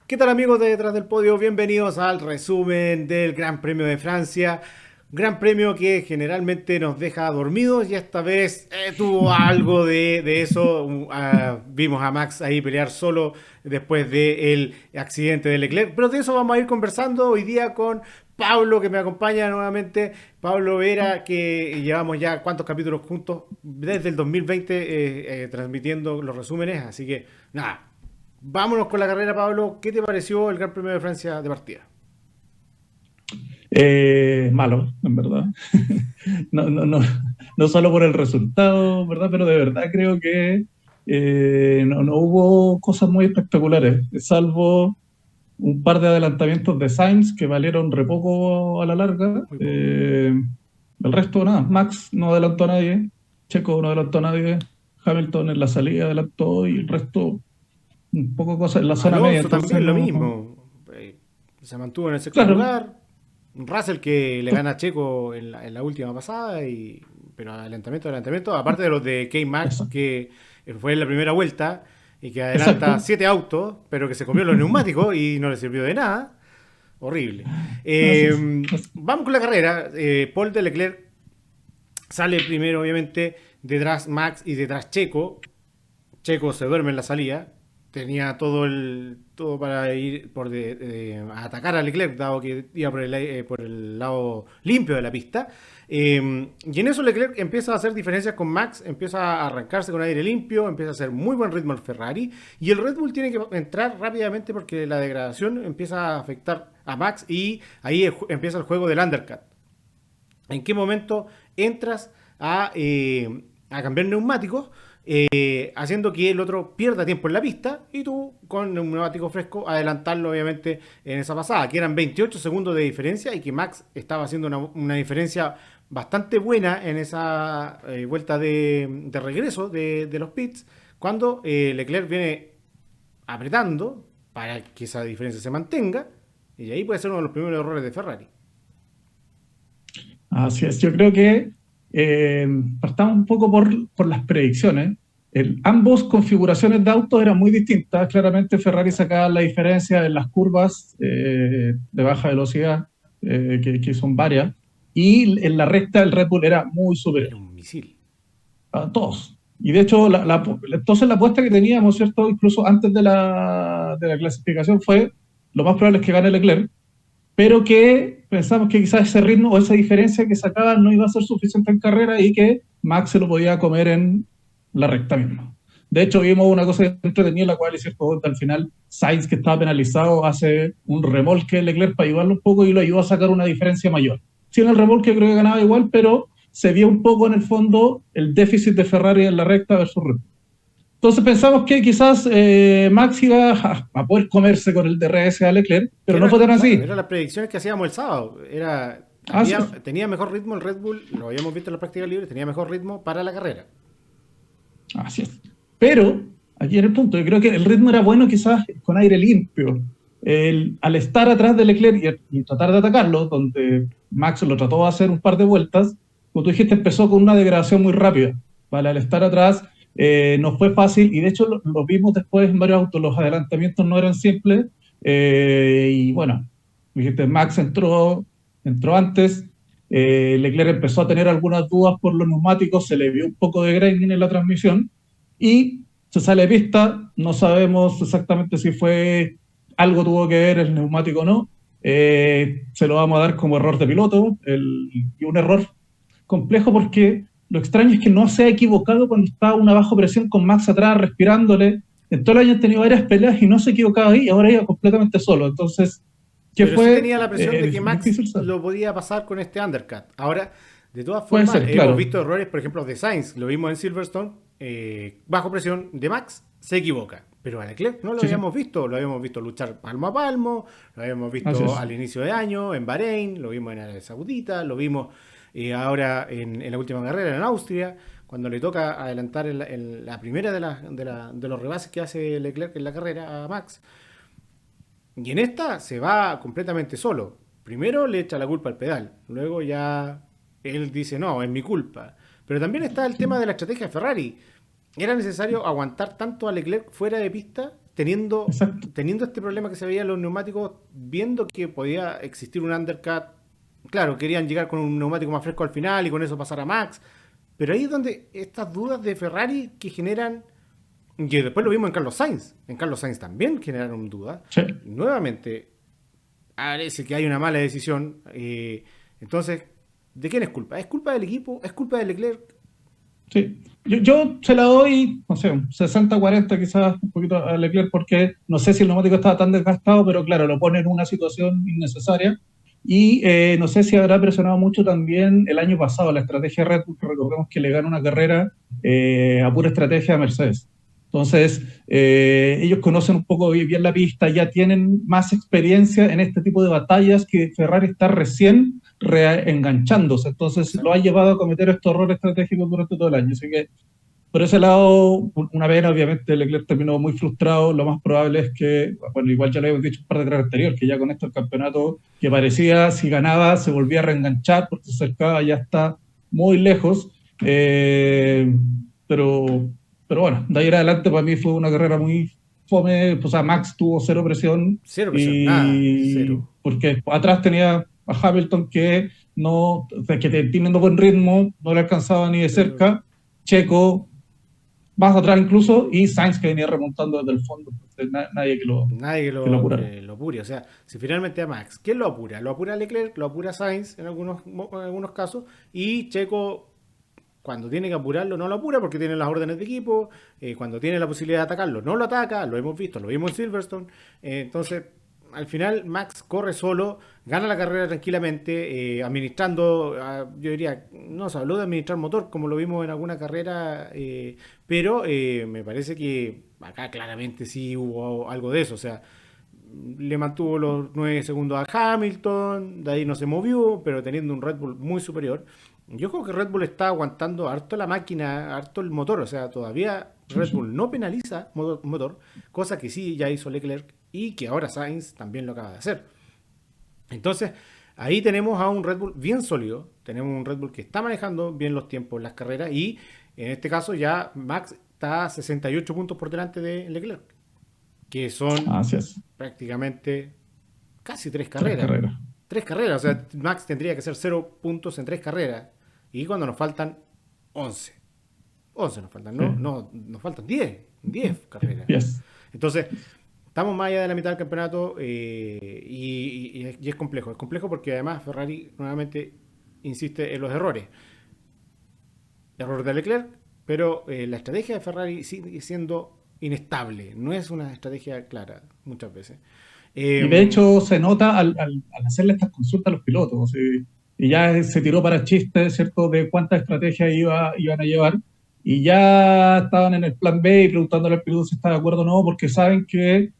¿Qué tal amigos de Detrás del Podio? Bienvenidos al resumen del Gran Premio de Francia. Gran premio que generalmente nos deja dormidos y esta vez tuvo algo de eso. Vimos a Max ahí pelear solo después del accidente de Leclerc. Pero de eso vamos a ir conversando hoy día con Pablo, que me acompaña nuevamente. Pablo Vera, que llevamos ya cuántos capítulos juntos desde el 2020 transmitiendo los resúmenes. Así que nada, vámonos con la carrera, Pablo. ¿Qué te pareció el Gran Premio de Francia de partida? Malo, en verdad. No, no, no, no solo por el resultado, ¿verdad? Pero de verdad creo que no hubo cosas muy espectaculares, salvo un par de adelantamientos de Sainz que valieron re poco a la larga. Muy poco. El resto, nada. Max no adelantó a nadie, Checo no adelantó a nadie, Hamilton en la salida adelantó y el resto, un poco cosas en la zona media. Alonso Entonces, también lo no. mismo. Se mantuvo en el sexto Claro, lugar. Russell que le gana a Checo en la última pasada, pero adelantamiento, aparte de los de K-Max, eso, que fue en la primera vuelta y que adelanta exacto. 7 autos, pero que se comió los neumáticos y no le sirvió de nada. Horrible. Así es. Vamos con la carrera. Paul de Leclerc sale primero, obviamente, detrás Max y detrás Checo. Checo se duerme en la salida. Tenía todo para ir a atacar a Leclerc, dado que iba por el lado limpio de la pista. Y en eso Leclerc empieza a hacer diferencias con Max, empieza a arrancarse con aire limpio, empieza a hacer muy buen ritmo el Ferrari. Y el Red Bull tiene que entrar rápidamente porque la degradación empieza a afectar a Max y ahí empieza el juego del undercut. ¿En qué momento entras a cambiar neumáticos, haciendo que el otro pierda tiempo en la pista y tú con un neumático fresco adelantarlo obviamente en esa pasada, que eran 28 segundos de diferencia y que Max estaba haciendo una diferencia bastante buena en esa vuelta de regreso de los pits, cuando Leclerc viene apretando para que esa diferencia se mantenga y ahí puede ser uno de los primeros errores de Ferrari. Así es, yo creo que partamos un poco por las predicciones. Ambos configuraciones de autos eran muy distintas. Claramente Ferrari sacaba la diferencia en las curvas de baja velocidad, que son varias, y en la recta el Red Bull era muy superior Era un misil. a todos. Y de hecho, entonces la apuesta que teníamos, ¿cierto? Incluso antes de la clasificación fue, lo más probable es que gane Leclerc, pero que pensamos que quizás ese ritmo o esa diferencia que sacaban no iba a ser suficiente en carrera y que Max se lo podía comer en la recta misma. De hecho, vimos una cosa entretenida en la cual, es cierto, al final Sainz, que estaba penalizado, hace un remolque de Leclerc para ayudarlo un poco y lo ayudó a sacar una diferencia mayor. Sí, en el remolque creo que ganaba igual, pero se vio un poco en el fondo el déficit de Ferrari en la recta versus Red Bull. Entonces pensamos que quizás Max iba a poder comerse con el DRS a Leclerc, pero no fue tan Claro, así. eran las predicciones que hacíamos el sábado. Así es. Tenía mejor ritmo el Red Bull, lo habíamos visto en la práctica libre, tenía mejor ritmo para la carrera. Así es. Pero, aquí en el punto, yo creo que el ritmo era bueno quizás con aire limpio. Al estar atrás de Leclerc y tratar de atacarlo, donde Max lo trató de hacer un par de vueltas, como tú dijiste, empezó con una degradación muy rápida. ¿Vale? Al estar atrás no fue fácil y de hecho lo vimos después en varios autos, los adelantamientos no eran simples y bueno, dijiste, Max entró antes, Leclerc empezó a tener algunas dudas por los neumáticos, se le vio un poco de graining en la transmisión y se sale de pista, no sabemos exactamente si fue algo tuvo que ver el neumático o no, se lo vamos a dar como error de piloto y un error complejo porque lo extraño es que no se ha equivocado cuando estaba una bajo presión con Max atrás respirándole. En todo el año han tenido varias peleas y no se ha equivocado ahí, ahora iba completamente solo. Entonces, ¿qué Pero sí fue? tenía la presión de que Max Difícil saber. lo podía pasar con este undercut. Ahora, de todas Puede formas, ser, hemos claro. visto errores, por ejemplo, de Sainz, lo vimos en Silverstone, bajo presión de Max, se equivoca. Pero a Leclerc no Sí, sí, lo habíamos visto luchar palmo a palmo, lo habíamos así visto es. al inicio de año en Bahrein, lo vimos en Arabia Saudita, lo vimos ahora en la última carrera en Austria, cuando le toca adelantar en la primera de los rebases que hace Leclerc en la carrera a Max. Y en esta se va completamente solo. Primero le echa la culpa al pedal, luego ya él dice, no, es mi culpa. Pero también está el tema de la estrategia de Ferrari. ¿Era necesario aguantar tanto a Leclerc fuera de pista, Exacto. teniendo este problema que se veía en los neumáticos, viendo que podía existir un undercut, claro, querían llegar con un neumático más fresco al final y con eso pasar a Max, pero ahí es donde estas dudas de Ferrari que generan, que después lo vimos en Carlos Sainz también generaron dudas, Sí. nuevamente parece que hay una mala decisión, entonces, ¿de quién es culpa? ¿Es culpa del equipo? ¿Es culpa de Leclerc? Sí. Yo se la doy, no sé, un 60-40 quizás un poquito a Leclerc porque no sé si el neumático estaba tan desgastado, pero claro, lo pone en una situación innecesaria. Y no sé si habrá presionado mucho también el año pasado la estrategia Red Bull, que recordemos que le gana una carrera a pura estrategia a Mercedes. Entonces, ellos conocen un poco bien la pista, ya tienen más experiencia en este tipo de batallas que Ferrari está recién enganchándose. Entonces, lo ha Exacto. llevado a cometer estos errores estratégicos durante todo el año. Así que, por ese lado, una pena, obviamente, Leclerc terminó muy frustrado. Lo más probable es que, bueno, igual ya lo habíamos dicho un par de carreras anteriores, que ya con esto el campeonato, que parecía, si ganaba, se volvía a reenganchar porque se acercaba, ya está muy lejos. Eh, pero, pero bueno, de ahí en adelante para mí fue una carrera muy fome. O sea, Max tuvo cero presión Cero presión, nada, y cero. porque atrás tenía a Hamilton que no, que teniendo buen ritmo, no le alcanzaba ni de Pero cerca. Checo más atrás incluso, y Sainz que venía remontando desde el fondo, pues, nadie nadie que lo apurara. que lo apure. O sea, si finalmente a Max, ¿quién lo apura? Lo apura Leclerc, lo apura Sainz en algunos casos, y Checo, cuando tiene que apurarlo, no lo apura porque tiene las órdenes de equipo, cuando tiene la posibilidad de atacarlo, no lo ataca, lo hemos visto, lo vimos en Silverstone. Entonces, al final, Max corre solo, gana la carrera tranquilamente, administrando, yo diría, no se habló de administrar motor como lo vimos en alguna carrera, pero me parece que acá claramente sí hubo algo de eso, o sea, le mantuvo los 9 segundos a Hamilton, de ahí no se movió, pero teniendo un Red Bull muy superior. Yo creo que Red Bull está aguantando harto la máquina, harto el motor, o sea, todavía Sí, Red sí. Bull no penaliza motor, cosa que sí ya hizo Leclerc y que ahora Sainz también lo acaba de hacer. Entonces, ahí tenemos a un Red Bull bien sólido, tenemos un Red Bull que está manejando bien los tiempos en las carreras y en este caso ya Max está a 68 puntos por delante de Leclerc, que son Así es, prácticamente casi tres tres carreras. carreras. Tres carreras, o sea, Max tendría que hacer 0 puntos en tres carreras. Y cuando nos faltan 11 11 nos faltan, Sí. no, no, nos faltan 10 carreras. Yes. Entonces, estamos más allá de la mitad del campeonato y es complejo. Es complejo porque además Ferrari nuevamente insiste en los errores. Error de Leclerc, pero la estrategia de Ferrari sigue siendo inestable. No es una estrategia clara muchas veces. Y de Eh, hecho se nota al hacerle estas consultas a los pilotos, y ya se tiró para chistes, ¿cierto?, de cuántas estrategias iban a llevar, y ya estaban en el plan B y preguntándole al piloto si está de acuerdo o no, porque saben que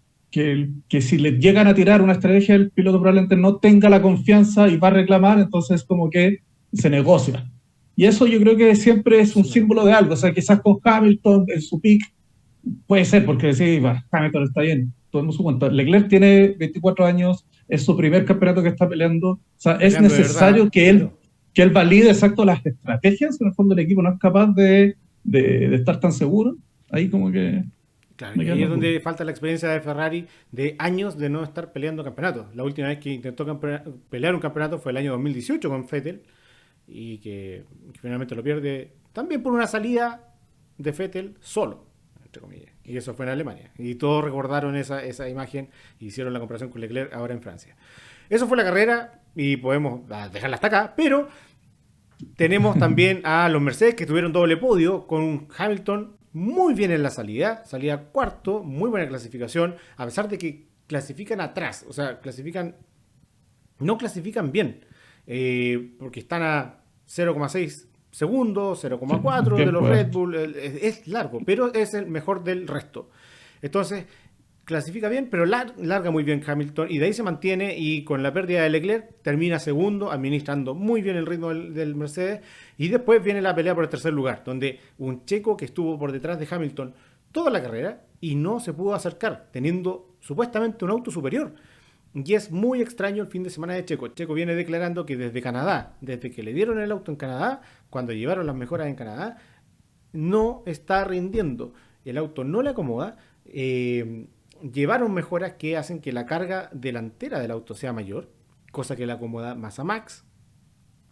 si le llegan a tirar una estrategia, el piloto probablemente no tenga la confianza y va a reclamar, entonces como que se negocia. Y eso yo creo que siempre es un sí, símbolo de algo, o sea, quizás con Hamilton en su pick puede ser, porque sí, Hamilton está bien, todo el mundo su cuenta. Leclerc tiene 24 años, es su primer campeonato que está peleando. O sea, es peleando de necesario verdad, claro. que él valide exacto las estrategias. En el fondo, el equipo no es capaz de estar tan seguro. Ahí, como que Claro, me y quedan ahí es las dudas. donde falta la experiencia de Ferrari de años de no estar peleando campeonatos. La última vez que intentó pelear un campeonato fue el año 2018 con Vettel y que finalmente lo pierde también por una salida de Vettel solo, entre comillas. Y eso fue en Alemania. Y todos recordaron esa imagen y hicieron la comparación con Leclerc ahora en Francia. Eso fue la carrera y podemos dejarla hasta acá, pero tenemos también a los Mercedes que tuvieron doble podio con un Hamilton muy bien en la salida, salida cuarto, muy buena clasificación, a pesar de que clasifican atrás, o sea, no clasifican bien, porque están a 0,6 segundos, Sí, el 0,4 de los tiempo Red es. Bull, es largo, pero es el mejor del resto. Entonces, clasifica bien, pero larga muy bien Hamilton y de ahí se mantiene y con la pérdida de Leclerc termina segundo, administrando muy bien el ritmo del Mercedes y después viene la pelea por el tercer lugar, donde un checo que estuvo por detrás de Hamilton toda la carrera y no se pudo acercar, teniendo supuestamente un auto superior. Y es muy extraño el fin de semana de Checo. Checo viene declarando que desde Canadá, desde que le dieron el auto en Canadá, cuando llevaron las mejoras en Canadá, no está rindiendo. El auto no le acomoda. llevaron mejoras que hacen que la carga delantera del auto sea mayor, cosa que le acomoda más a Max.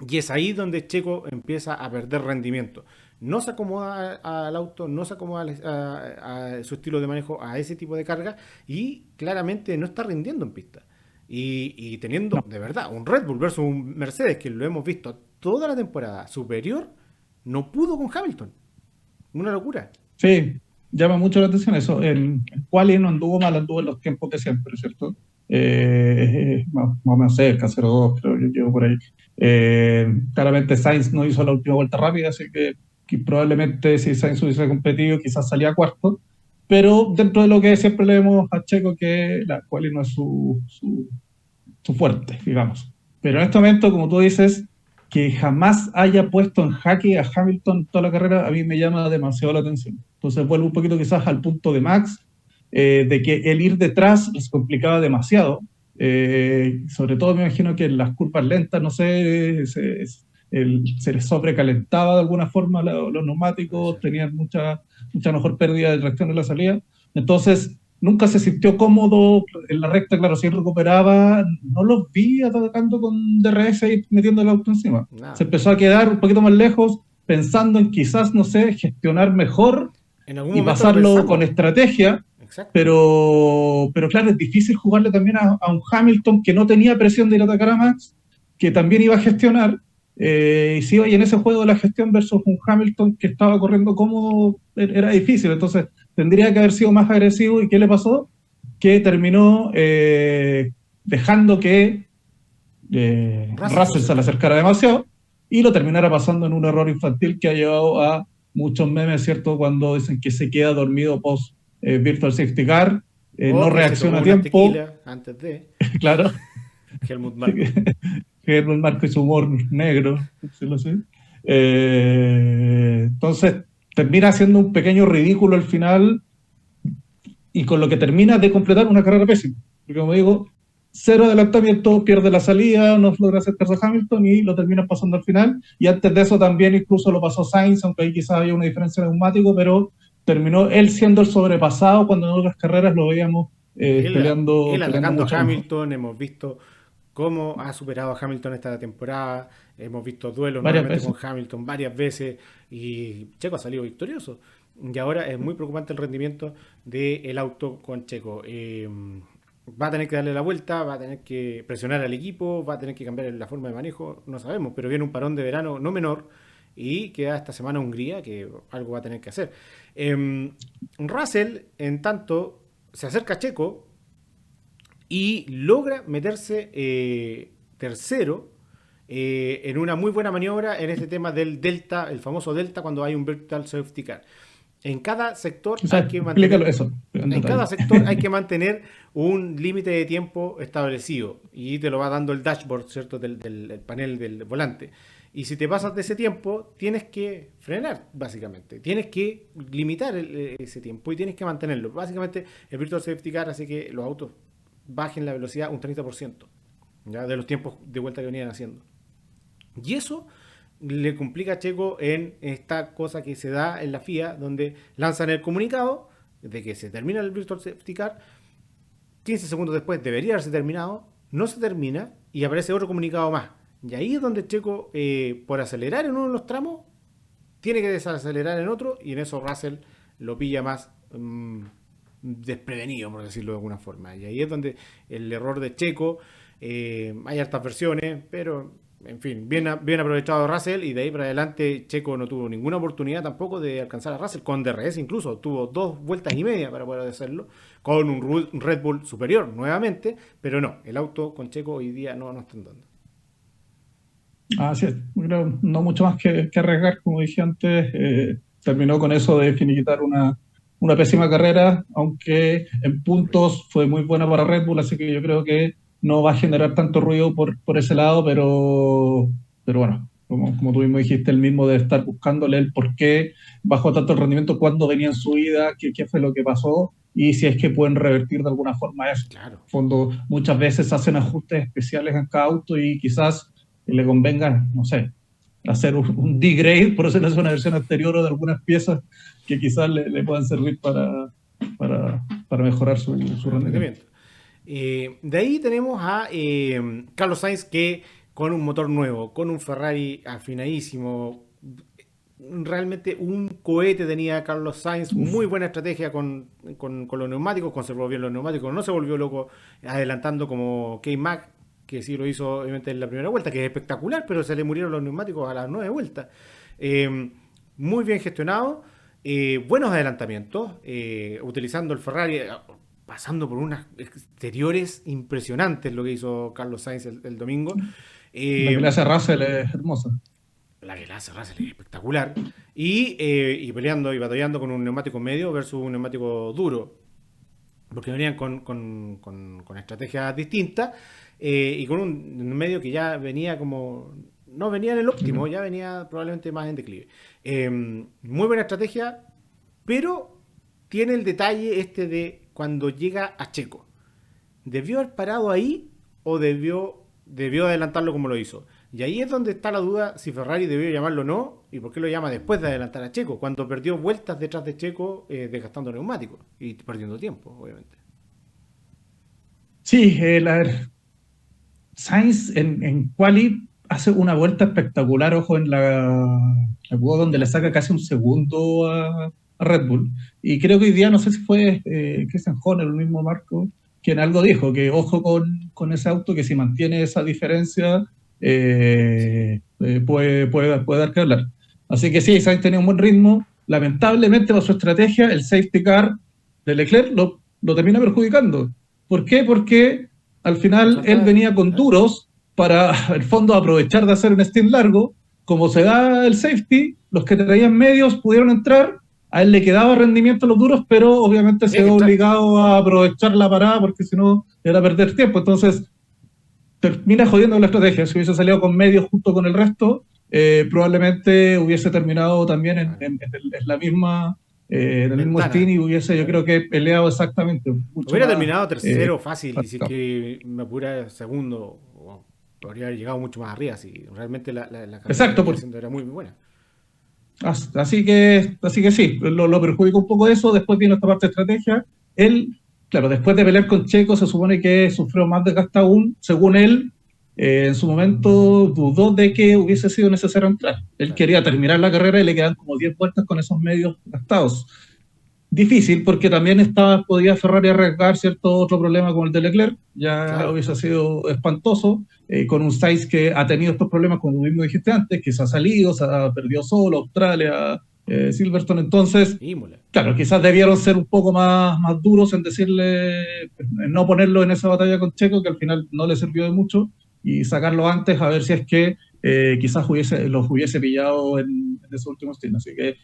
Y es ahí donde Checo empieza a perder rendimiento. No se acomoda al auto, no se acomoda a su estilo de manejo, a ese tipo de carga, y claramente no está rindiendo en pista. Y teniendo, No. de verdad, un Red Bull versus un Mercedes, que lo hemos visto toda la temporada superior, no pudo con Hamilton. Una locura. Sí, llama mucho la atención eso. El quali no anduvo mal, anduvo en los tiempos de siempre, ¿cierto? Más o menos cerca, 0-2, pero yo llevo por ahí. Claramente Sainz no hizo la última vuelta rápida, así que probablemente si Sainz hubiese competido, quizás salía cuarto. Pero dentro de lo que siempre le vemos a Checo, que la quali no es su fuerte, digamos. Pero en este momento, como tú dices, que jamás haya puesto en jaque a Hamilton toda la carrera, a mí me llama demasiado la atención. Entonces vuelvo un poquito quizás al punto de Max, de que el ir detrás les complicaba demasiado. Sobre todo me imagino que en las curvas lentas, no sé, se les sobrecalentaba de alguna forma los neumáticos, tenían mucha mejor pérdida de tracción en la salida. Entonces, nunca se sintió cómodo en la recta, claro, si él recuperaba, no los vi atacando con DRS y metiendo el auto encima. Se Nada. empezó a quedar un poquito más lejos, pensando en quizás, no sé, gestionar mejor En algún y momento lo pasarlo con pensamos. estrategia, Exacto. pero claro, es difícil jugarle también a un Hamilton que no tenía presión de ir a atacar a Max, que también iba a gestionar, y si hoy en ese juego de la gestión versus un Hamilton que estaba corriendo cómodo, era difícil. Entonces tendría que haber sido más agresivo. ¿Y qué le pasó? Que terminó dejando que Russell se lo Russell se le acercara. acercara demasiado y lo terminara pasando en un error infantil que ha llevado a muchos memes, ¿cierto? Cuando dicen que se queda dormido post Virtual Safety Car, O no que se tomó reacciona a unas tiempo, tequilas antes de claro, Helmut Marko. que es un marco y su humor negro, por decirlo así. Entonces, termina haciendo un pequeño ridículo al final y con lo que termina de completar una carrera pésima. Porque como digo, cero adelantamiento, pierde la salida, no logra acercarse a Hamilton y lo termina pasando al final. Y antes de eso también incluso lo pasó Sainz, aunque ahí quizás había una diferencia de neumático, pero terminó él siendo el sobrepasado cuando en otras carreras lo veíamos Él peleando atacando a mucho mejor. Hamilton, hemos visto cómo ha superado a Hamilton esta temporada, hemos visto duelos Varias nuevamente con veces. Hamilton varias veces y Checo ha salido victorioso. Y ahora es muy preocupante el rendimiento del auto con Checo. Va a tener que darle la vuelta, va a tener que presionar al equipo, va a tener que cambiar la forma de manejo, no sabemos, pero viene un parón de verano no menor y queda esta semana Hungría que algo va a tener que hacer. Russell, en tanto, se acerca a Checo y logra meterse tercero en una muy buena maniobra en este tema del delta, el famoso delta cuando hay un virtual safety car. En cada sector hay Quizás que explícalo mantener eso en en cada detalle. sector hay que mantener un límite de tiempo establecido y te lo va dando el dashboard, ¿cierto? Del panel del volante. Y si te pasas de ese tiempo, tienes que frenar, básicamente. Tienes que limitar ese tiempo y tienes que mantenerlo. Básicamente, el Virtual Safety Car hace que los autos bajen la velocidad un 30%, ¿ya? De los tiempos de vuelta que venían haciendo. Y eso le complica a Checo en esta cosa que se da en la FIA, donde lanzan el comunicado de que se termina el Virtual Safety Car, 15 segundos después debería haberse terminado, no se termina y aparece otro comunicado más. Y ahí es donde Checo, por acelerar en uno de los tramos, tiene que desacelerar en otro y en eso Russell lo pilla más desprevenido, por decirlo de alguna forma. Y ahí es donde el error de Checo, hay hartas versiones, pero en fin, bien aprovechado Russell y de ahí para adelante Checo no tuvo ninguna oportunidad tampoco de alcanzar a Russell, con DRS incluso, tuvo 2 vueltas y media para poder hacerlo, con un Red Bull superior nuevamente, pero no, el auto con Checo hoy día no está andando. Así es, creo, no mucho más que arriesgar, como dije antes. Terminó con eso de finiquitar una pésima carrera, aunque en puntos fue muy buena para Red Bull, así que yo creo que no va a generar tanto ruido por ese lado, pero bueno, como tú mismo dijiste, el mismo de estar buscándole el por qué bajó tanto el rendimiento, cuándo venía en subida, qué fue lo que pasó y si es que pueden revertir de alguna forma eso. Claro. En el fondo, muchas veces hacen ajustes especiales en cada auto y quizás le convenga, no sé, hacer un degrade, por eso es una versión anterior o de algunas piezas que quizás le puedan servir para para mejorar su rendimiento. rendimiento. De ahí tenemos a Carlos Sainz, que con un motor nuevo, con un Ferrari afinadísimo, realmente un cohete tenía Carlos Sainz, Uf, muy buena estrategia con los neumáticos, conservó bien los neumáticos, no se volvió loco adelantando como K-Mac, que sí lo hizo obviamente en la primera vuelta, que es espectacular, pero se le murieron los neumáticos a las 9 vueltas. Muy bien gestionado, buenos adelantamientos, utilizando el Ferrari, pasando por unas exteriores impresionantes lo que hizo Carlos Sainz el domingo. la que le Eh, hace Russell es hermosa. la que la hace Russell es espectacular. Y peleando y batallando con un neumático medio versus un neumático duro. Porque venían con estrategias distintas y con un medio que ya venía como. No venía en el óptimo, ya venía probablemente más en declive. Muy buena estrategia, pero tiene el detalle este de cuando llega a Checo. ¿Debió haber parado ahí o debió adelantarlo como lo hizo? Y ahí es donde está la duda si Ferrari debió llamarlo o no y por qué lo llama después de adelantar a Checo, cuando perdió vueltas detrás de Checo desgastando neumáticos y perdiendo tiempo, obviamente. Sí, Sainz en quali hace una vuelta espectacular, ojo, en la Q2 donde le saca casi un segundo a Red Bull. Y creo que hoy día, no sé si fue Christian Horner, el mismo Marco, quien algo dijo, que ojo con ese auto, que si mantiene esa diferencia Sí. puede dar que hablar. Así que sí, Sainz tenía un buen ritmo. Lamentablemente, por su estrategia, el safety car de Leclerc lo termina perjudicando. ¿Por qué? Porque al Lo final él saltaba venía con ¿eh? duros para, el fondo, aprovechar de hacer un stint largo. Como se da el safety, los que traían medios pudieron entrar. A él le quedaba rendimiento a los duros, pero obviamente se Tenía ve que entrar. obligado a aprovechar la parada porque si no era perder tiempo. Entonces termina jodiendo la estrategia. Si hubiese salido con medios junto con el resto, probablemente hubiese terminado también Claro. en la misma, en el mismo stint Ventana. y hubiese, yo Claro. creo que peleado exactamente mucho Hubiera más. terminado Eh, tercero fácil y si es que me apura segundo, podría haber llegado mucho más arriba. Si realmente la carrera que exacto, venía haciendo era muy, muy buena. así que sí, lo perjudica un poco eso. Después viene esta parte de estrategia. Él, claro, después de pelear con Checo, se supone que sufrió más desgaste aún. Según él, en su momento dudó de que hubiese sido necesario entrar. Él Claro. quería terminar la carrera y le quedan como 10 vueltas con esos medios gastados. Difícil porque también podía Ferrari arriesgar cierto otro problema con el de Leclerc, ya Claro. hubiese sido espantoso, con un Sainz que ha tenido estos problemas, como mismo dijiste antes, que se ha salido, se ha perdido solo, Australia, Silverstone. Entonces, Imola. claro, quizás debieron ser un poco más duros en decirle, en no ponerlo en esa batalla con Checo, que al final no le sirvió de mucho, y sacarlo antes a ver si es que quizás los hubiese pillado en ese último stint. Así que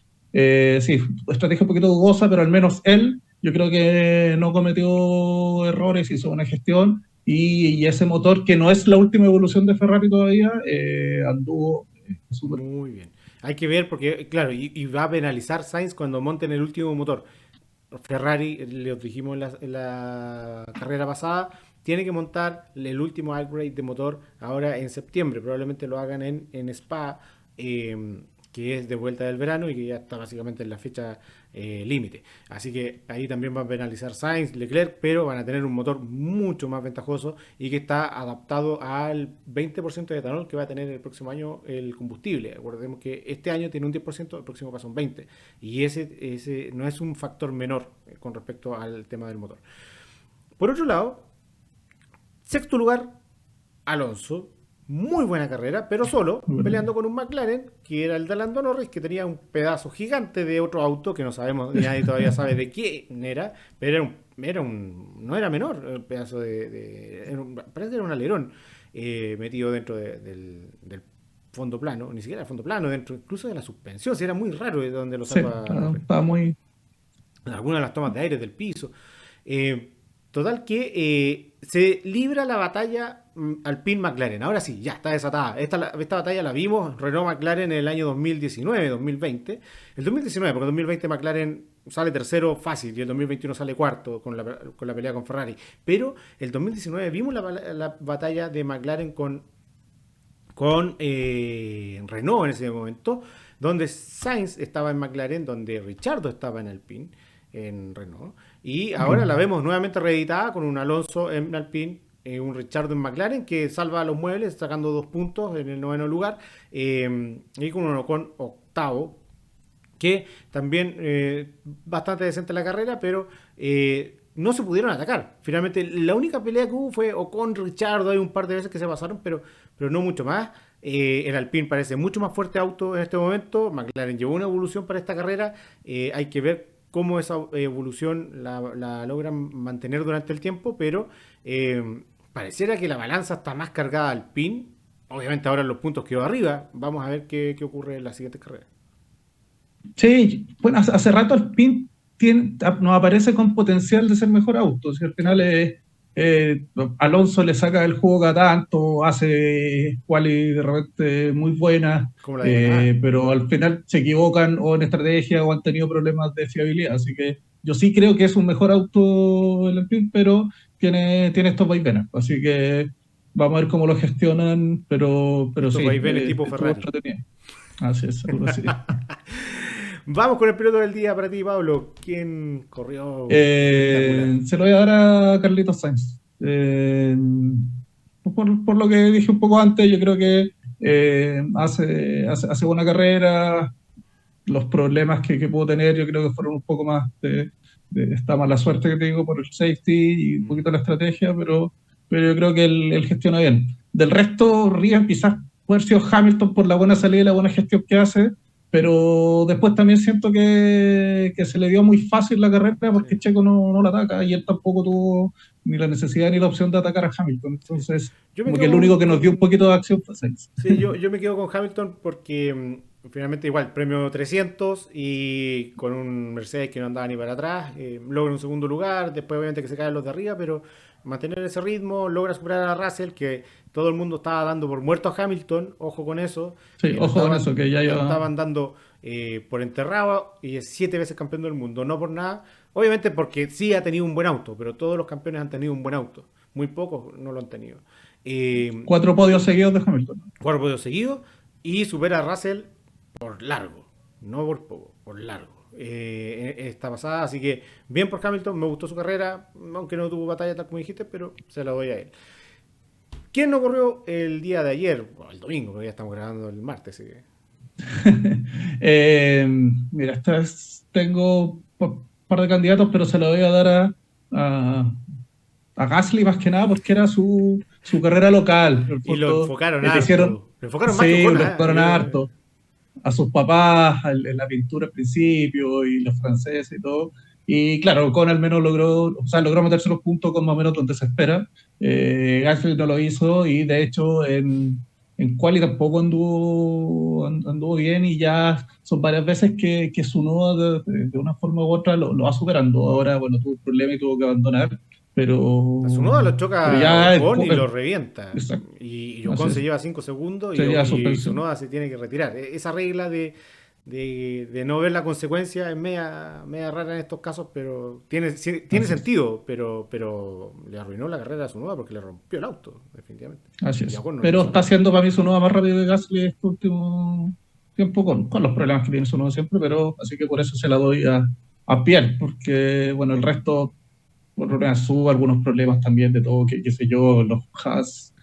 sí, estrategia un poquito dudosa, pero al menos él, yo creo que no cometió errores, hizo una gestión y ese motor, que no es la última evolución de Ferrari todavía, anduvo súper. Muy bien. Hay que ver porque, claro, y va a penalizar Sainz cuando monten el último motor. Ferrari, les dijimos en la carrera pasada, tiene que montar el último upgrade de motor ahora en septiembre. Probablemente lo hagan en Spa, que es de vuelta del verano y que ya está básicamente en la fecha límite. Así que ahí también va a penalizar Sainz, Leclerc, pero van a tener un motor mucho más ventajoso y que está adaptado al 20% de etanol que va a tener el próximo año el combustible. Recordemos que este año tiene un 10%, el próximo pasa un 20%. Y ese no es un factor menor con respecto al tema del motor. Por otro lado, sexto lugar, Alonso. Muy buena carrera, pero solo, Bueno, peleando con un McLaren, que era el de Lando Norris, que tenía un pedazo gigante de otro auto, que no sabemos, nadie todavía sabe de quién era, pero no era menor el pedazo parece que era un alerón metido dentro del fondo plano, ni siquiera el fondo plano, dentro incluso de la suspensión, si era muy raro de donde lo sí, sacó a Norris estaba muy. en algunas de las tomas de aire del piso. Eh, Total que se libra la batalla Alpine McLaren. Ahora sí, ya está desatada. Esta batalla la vimos Renault McLaren en el año 2019, 2020. El 2019, porque el 2020 McLaren sale tercero fácil y el 2021 sale cuarto con la pelea con Ferrari. Pero el 2019 vimos la batalla de McLaren con Renault en ese momento, donde Sainz estaba en McLaren, donde Ricciardo estaba en Alpine, en Renault. Y ahora la vemos nuevamente reeditada con un Alonso en Alpine, un Ricciardo en McLaren que salva los muebles sacando 2 puntos en el noveno lugar, y con un Ocon octavo, que también bastante decente la carrera, pero no se pudieron atacar. Finalmente, la única pelea que hubo fue Ocon, Richardo, hay un par de veces que se pasaron, pero no mucho más. El Alpine parece mucho más fuerte auto en este momento. McLaren llevó una evolución para esta carrera. Hay que ver cómo esa evolución la logran mantener durante el tiempo, pero pareciera que la balanza está más cargada al Alpine. Obviamente ahora los puntos quedó arriba. Vamos a ver qué ocurre en la siguiente carrera. Sí, bueno, hace rato el PIN nos aparece con potencial de ser mejor auto. Si al final eh, Alonso le saca el juego cada tanto, hace quali de repente muy buenas, Como la de Canadá. pero al final se equivocan o en estrategia o han tenido problemas de fiabilidad. Así que yo sí creo que es un mejor auto el PIN, pero tiene estos vaivenes. Así que vamos a ver cómo lo gestionan, pero Estos sí, vaivenes tipo estuvo Ferrari. entretenido. Así es, algo así. Vamos con el piloto del día para ti, Pablo. ¿Quién corrió espectacular? Se lo voy a dar a Carlitos Sainz. Por lo que dije un poco antes, yo creo que hace buena carrera. Los problemas que pudo tener, yo creo que fueron un poco más de esta mala suerte que te digo por el safety y un poquito la estrategia, pero yo creo que él gestiona bien. Del resto, Rivas quizás puede haber sido Hamilton por la buena salida y la buena gestión que hace, pero después también siento que se le dio muy fácil la carrera porque Sí. Checo no la ataca y él tampoco tuvo ni la necesidad ni la opción de atacar a Hamilton. Sí. Entonces, Yo me como que quedo el único que nos dio un poquito de acción fue Sainz. sí, yo me quedo con Hamilton porque finalmente igual, premio 300 y con un Mercedes que no andaba ni para atrás, logra un segundo lugar, después obviamente que se caen los de arriba, pero mantener ese ritmo, logra superar a Russell, que todo el mundo estaba dando por muerto a Hamilton, ojo con eso, Sí, ojo con eso, que ya lo lleva. estaban dando por enterrado y es 7 veces campeón del mundo, no por nada, obviamente porque sí ha tenido un buen auto, pero todos los campeones han tenido un buen auto, muy pocos no lo han tenido. Eh, 4 podios seguidos de Hamilton. 4 podios seguidos y supera a Russell por largo, no por poco, por largo. Esta pasada, así que bien por Hamilton, me gustó su carrera, aunque no tuvo batalla tal como dijiste, pero se la doy a él. ¿Quién no corrió el día de ayer? Bueno, el domingo, porque ya estamos grabando el martes, así que... Mira, tengo un par de candidatos, pero se lo voy a dar a, a Gasly más que nada porque era su carrera local. En el Y lo fondo, enfocaron le hicieron, harto. Lo enfocaron más que sí, lo Ocona, enfocaron ¿eh? harto. A sus papás en la pintura al principio y los franceses y todo. Y claro, con al menos logró meterse los puntos con más o menos donde se espera. Gasly no lo hizo y de hecho en quali tampoco anduvo bien y ya son varias veces que Tsunoda de una forma u otra lo va superando. Ahora, bueno, tuvo un problema y tuvo que abandonar, A su pero, nodo lo pero choca ya Ocon y lo revienta. exacto, Y así Ocon se es, lleva 5 segundos se lleva y suspensión. Tsunoda se tiene que retirar. Esa regla de no ver la consecuencia es media rara en estos casos, pero tiene Así es. sentido. Pero le arruinó la carrera a Tsunoda porque le rompió el auto, definitivamente. Así Y a es. Ocon no le Pero pasó está nada. siendo para mí su nueva más rápido de Gasly este último tiempo con los problemas que tiene su nuevo siempre, pero así que por eso se la doy a Pierre, porque bueno, el resto, por problemas subo, algunos problemas también de todo, qué sé yo, los Haas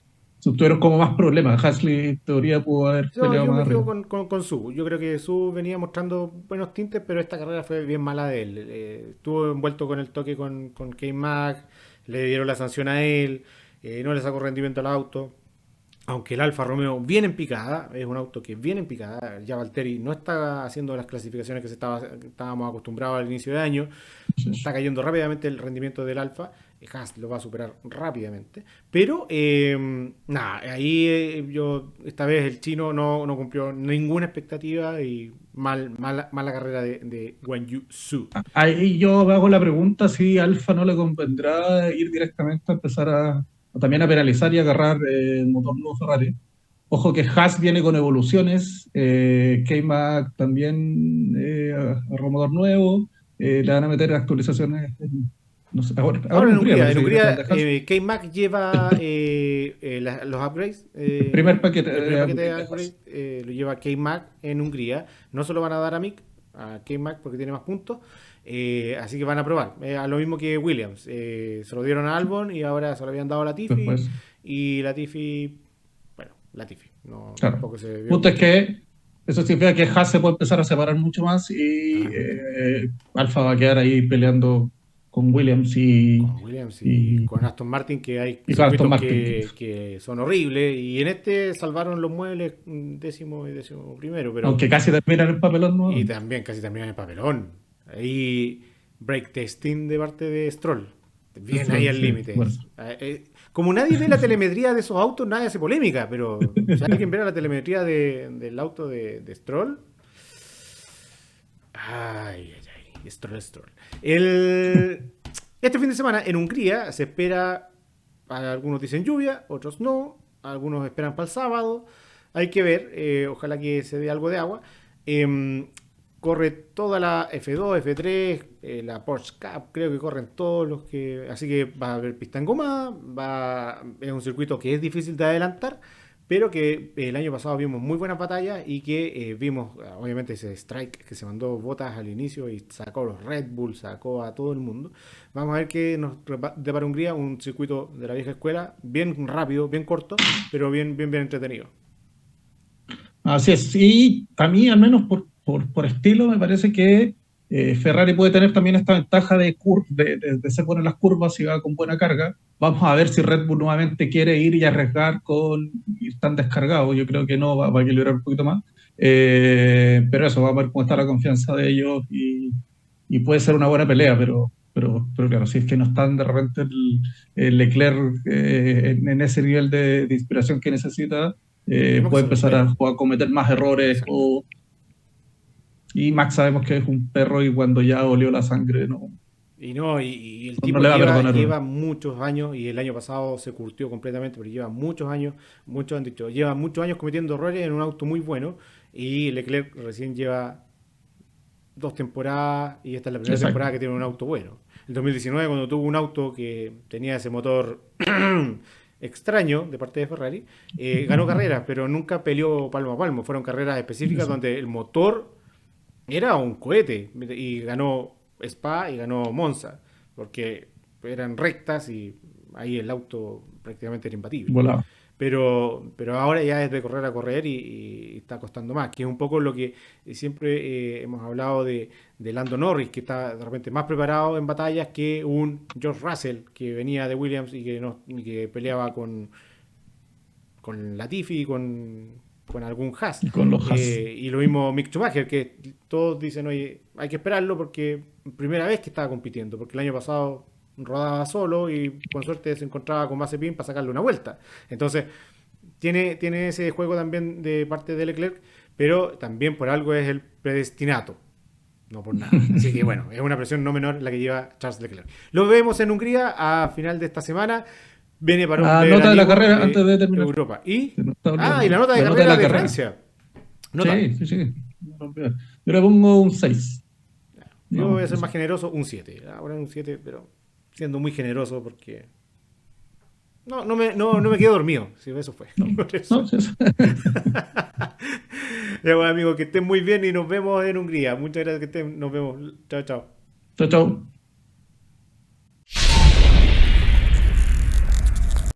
tuvieron como más problemas. Gasly en teoría pudo haber No, peleado yo más me quedo arriba. con Su. Yo creo que Su venía mostrando buenos tintes, pero esta carrera fue bien mala de él. Estuvo envuelto con el toque con K-Mag, le dieron la sanción a él, no le sacó rendimiento al auto. Aunque el Alfa Romeo viene en picada, es un auto que viene en picada. Ya Valtteri no está haciendo las clasificaciones que estábamos acostumbrados al inicio de año. Sí, Está cayendo rápidamente el rendimiento del Alfa. Haas lo va a superar rápidamente. Pero, nada, ahí yo, esta vez el chino no cumplió ninguna expectativa y mala carrera de Guan Yu Su. ahí yo hago la pregunta si a Alfa no le convendrá ir directamente a empezar también a penalizar y agarrar el motor nuevo Ferrari. Ojo que Haas viene con evoluciones, K-Mag también agarró motor nuevo, le van a meter actualizaciones, no sé, ahora Ahora en en Hungría Hungría, en parece que viene Hungría de Haas, K-Mac el, lleva los upgrades. el primer paquete El primer de paquete upgrade de de upgrade Haas. lo lleva K-Mac en Hungría. No se lo van a dar a Mick, a K-Mac porque tiene más puntos. Así que van a probar. A lo mismo que Williams. Se lo dieron a Albon y ahora se lo habían dado a Latifi. Después, Y Latifi, bueno, Latifi. No, claro. tampoco se El vio punto es mucho. que eso significa que Haas se puede empezar a separar mucho más y Totalmente. Alfa va a quedar ahí peleando con Williams Con Williams y y, con Aston Martin, que hay y con Aston circuitos Martin. que son horribles. Y en este salvaron los muebles décimo y décimo primero, pero Aunque casi terminan el papelón y nuevamente. también casi terminan en papelón. Ahí break testing de parte de Stroll. Bien ahí al Sí, límite. bueno. Como nadie ve la telemetría de esos autos, nadie hace polémica, pero si alguien ve la telemetría del auto de Stroll, ay, ay, ay, Stroll, Stroll. Este fin de semana en Hungría se espera, algunos dicen lluvia, otros no, algunos esperan para el sábado. Hay que ver, ojalá que se dé algo de agua. Em, Corre toda la F2, F3, la Porsche Cup, creo que corren todos los que... Así que va a haber pista engomada, es un circuito que es difícil de adelantar, pero que el año pasado vimos muy buenas batallas y que vimos, obviamente, ese strike que se mandó Bottas al inicio y sacó a los Red Bull, sacó a todo el mundo. Vamos a ver que nos depara Hungría, un circuito de la vieja escuela, bien rápido, bien corto, pero bien entretenido. Así es. Y a mí, al menos por estilo, me parece que Ferrari puede tener también esta ventaja de ser bueno en las curvas y va con buena carga. Vamos a ver si Red Bull nuevamente quiere ir y arriesgar con ir tan descargado. Yo creo que no, va a equilibrar un poquito más. Pero eso, vamos a ver cómo está la confianza de ellos y puede ser una buena pelea, pero claro, si es que no están de repente el Leclerc en ese nivel de inspiración que necesita, Esperemos que puede se empezar recupere. a cometer más errores. Exacto. Y Max sabemos que es un perro y cuando ya olió la sangre Y no, y el no tipo le va a perdonar. lleva muchos años, y el año pasado se curtió completamente, pero lleva muchos años, muchos han dicho, lleva muchos años cometiendo errores en un auto muy bueno, y Leclerc recién lleva 2 temporadas, y esta es la primera Exacto. temporada que tiene un auto bueno. El 2019, cuando tuvo un auto que tenía ese motor extraño de parte de Ferrari, ganó carreras, pero nunca peleó palmo a palmo. Fueron carreras específicas Eso. donde el motor era un cohete y ganó Spa y ganó Monza, porque eran rectas y ahí el auto prácticamente era imbatible. Volado. Pero ahora ya es de correr a correr y está costando más, que es un poco lo que siempre hemos hablado de Lando Norris, que está de repente más preparado en batallas que un George Russell, que venía de Williams y que, no, y que peleaba con Latifi y con algún Haas. Y con los Haas. Y lo mismo Mick Schumacher, que todos dicen, oye, hay que esperarlo porque primera vez que estaba compitiendo, porque el año pasado rodaba solo y con suerte se encontraba con Mazepin para sacarle una vuelta. Entonces, tiene ese juego también de parte de Leclerc, pero también por algo es el predestinato. No por nada. Así que bueno, es una presión no menor la que lleva Charles Leclerc. Lo vemos en Hungría a final de esta semana. Viene parón Nota de la veraniego carrera antes de de terminar. Europa. Se nos está Y olvidando. la nota de La nota de carrera la de carrera. Francia. Nota. Sí, sí, sí. No lo olvides. Yo le pongo un 6. Yo Vamos voy a con ser eso. más generoso, un 7. Ahora un 7, pero siendo muy generoso porque... No me quedo dormido. Si eso fue. No, Por eso. no, sí, eso. Ya, bueno, amigos, que estén muy bien y nos vemos en Hungría. Muchas gracias que estén. Nos vemos. Chao, chao. Chao, chao.